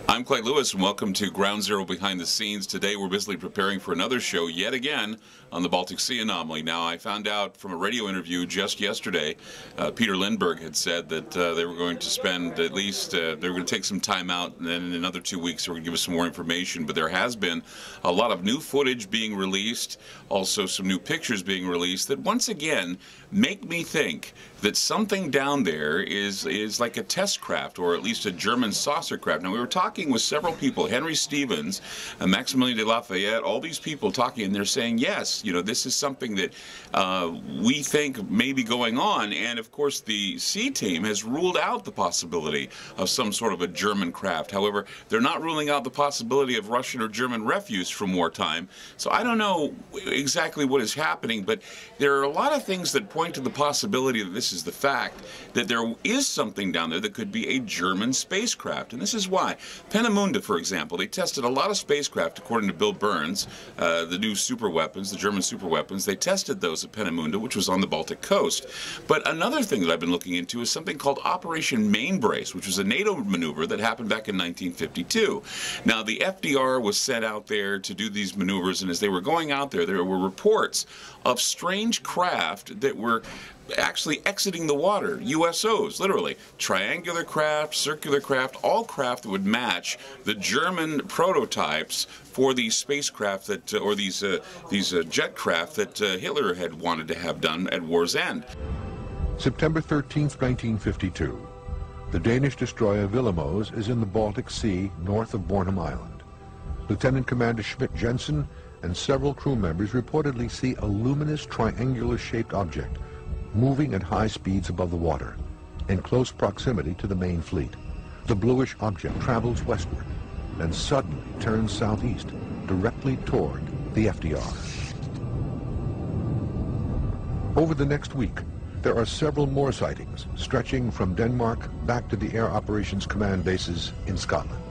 I'm Clyde Lewis, and welcome to Ground Zero Behind the Scenes. Today we're busily preparing for another show yet again on the Baltic Sea anomaly. Now, I found out from a radio interview just yesterday, Peter Lindbergh had said that they were going to spend at least, they were going to take some time out, and then in another 2 weeks they were going to give us some more information. But there has been a lot of new footage being released, also some new pictures being released that once again make me think that something down there is like a test craft, or at least a German saucer craft. Now, we were talking with several people, Henry Stevens, Maximilien de Lafayette, all these people talking, and they're saying, yes, you know, this is something that we think may be going on. And of course, the sea team has ruled out the possibility of some sort of a German craft. However, they're not ruling out the possibility of Russian or German refuse from wartime. So I don't know exactly what is happening, but there are a lot of things that point to the possibility that this is the fact, that there is something down there that could be a German spacecraft. And this is why. Peenemünde, for example, they tested a lot of spacecraft, according to Bill Burns, the new super weapons, the German super weapons. They tested those at Peenemünde, which was on the Baltic coast. But another thing that I've been looking into is something called Operation Mainbrace, which was a NATO maneuver that happened back in 1952. Now, the FDR was sent out there to do these maneuvers, and as they were going out there, there were reports of strange craft that were actually exiting the water, USOs, literally. Triangular craft, circular craft, all craft that would match the German prototypes for these spacecraft that, or these jet craft that Hitler had wanted to have done at war's end. September 13th, 1952. The Danish destroyer Willemoes is in the Baltic Sea north of Bornholm Island. Lieutenant Commander Schmidt-Jensen and several crew members reportedly see a luminous triangular-shaped object moving at high speeds above the water, in close proximity to the main fleet. The bluish object travels westward and suddenly turns southeast, directly toward the FDR. Over the next week, there are several more sightings, stretching from Denmark back to the Air Operations Command bases in Scotland.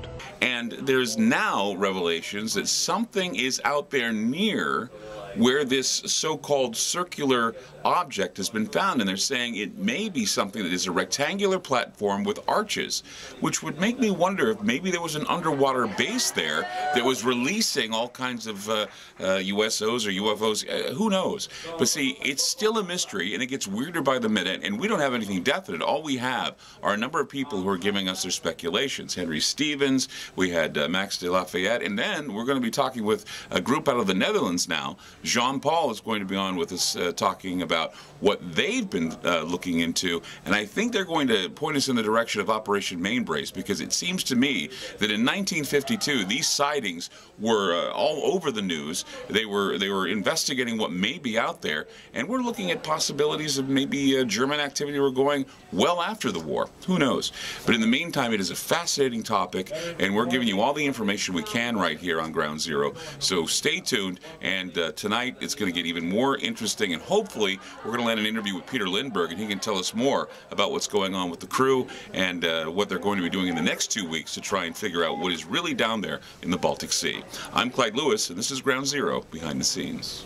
And there's now revelations that something is out there near where this so-called circular object has been found, and they're saying it may be something that is a rectangular platform with arches, which would make me wonder if maybe there was an underwater base there that was releasing all kinds of USOs or UFOs. Who knows? But see, it's still a mystery, and it gets weirder by the minute, and we don't have anything definite. All we have are a number of people who are giving us their speculations. Henry Stevens, we had Max de Lafayette, and then we're going to be talking with a group out of the Netherlands now. Jean-Paul is going to be on with us talking about what they've been looking into, and I think they're going to point us in the direction of Operation Mainbrace, because it seems to me that in 1952 these sightings were all over the news. They were investigating what may be out there, and we're looking at possibilities of maybe German activity were going well after the war. Who knows? But in the meantime, it is a fascinating topic, and we're giving you all the information we can right here on Ground Zero. So stay tuned, and tonight it's going to get even more interesting, and hopefully we're going to land an interview with Peter Lindbergh, and he can tell us more about what's going on with the crew and what they're going to be doing in the next 2 weeks to try and figure out what is really down there in the Baltic Sea. I'm Clyde Lewis, and this is Ground Zero Behind the Scenes.